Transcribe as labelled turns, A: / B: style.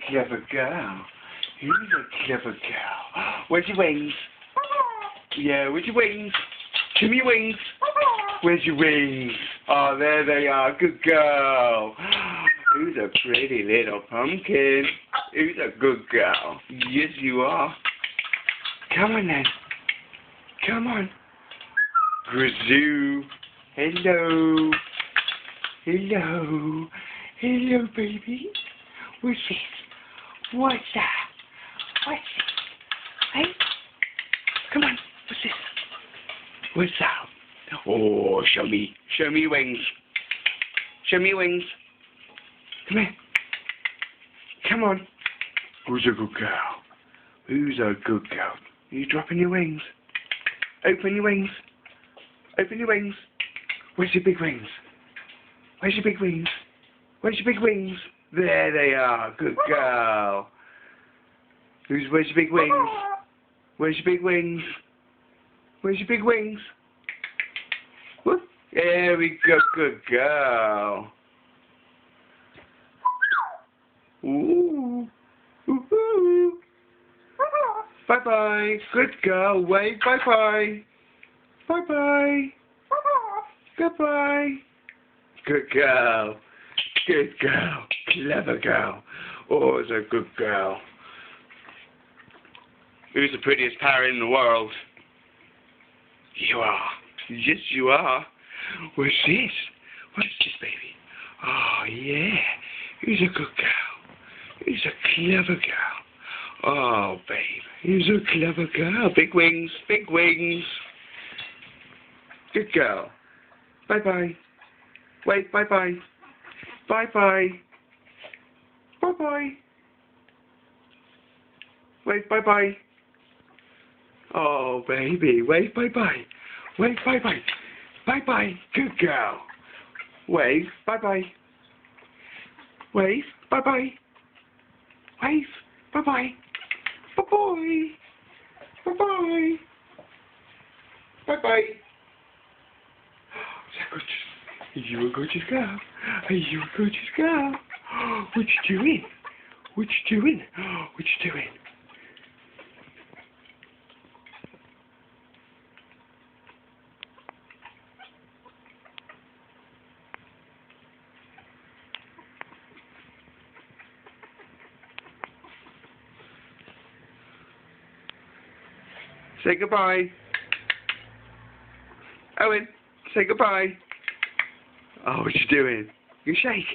A: clever girl. Who's a clever girl? Where's your wings? Yeah, where's your wings? Show me your wings. Where's your wings? Oh, there they are. Good girl. Who's a pretty little pumpkin? Who's a good girl? Yes, you are. Come on then. Come on. Grazoo. Hello. Hello. Hello, baby. What's this? What's that? What's this? Hey? Come on. What's this? What's that? Oh, show me. Show me your wings. Show me your wings. Come here. Come on. Who's a good girl? Who's a good girl? Are you dropping your wings? Open your wings. Open your wings. Where's your big wings? Where's your big wings? Where's your big wings? There they are. Good girl. Where's your big wings? Where's your big wings? Where's your big wings? Whoop. There we go. Good girl. Ooh. Ooh. Bye-bye. Good girl. Wave. Bye-bye. Bye-bye. Goodbye. Good girl. Good girl. Clever girl. Oh, it's a good girl. Who's the prettiest parrot in the world? You are. Yes, you are. What's this? What's this, baby? Oh, yeah. Who's a good girl? Who's a clever girl? Oh, babe. Who's a clever girl? Big wings. Big wings. Good girl. Bye-bye. Wait, bye-bye. Bye-bye. Bye-bye. Wait, bye-bye. Oh, baby. Wave bye-bye. Wave bye-bye. Bye-bye. Good girl. Wave bye-bye. Wave bye-bye. Wave bye-bye. Bye-bye. Bye-bye. Bye-bye. Are you a gorgeous girl? Are you a gorgeous girl? What you doing? What you doing? What you doing? Say goodbye. Owen, say goodbye. Oh, what you doing? You shake.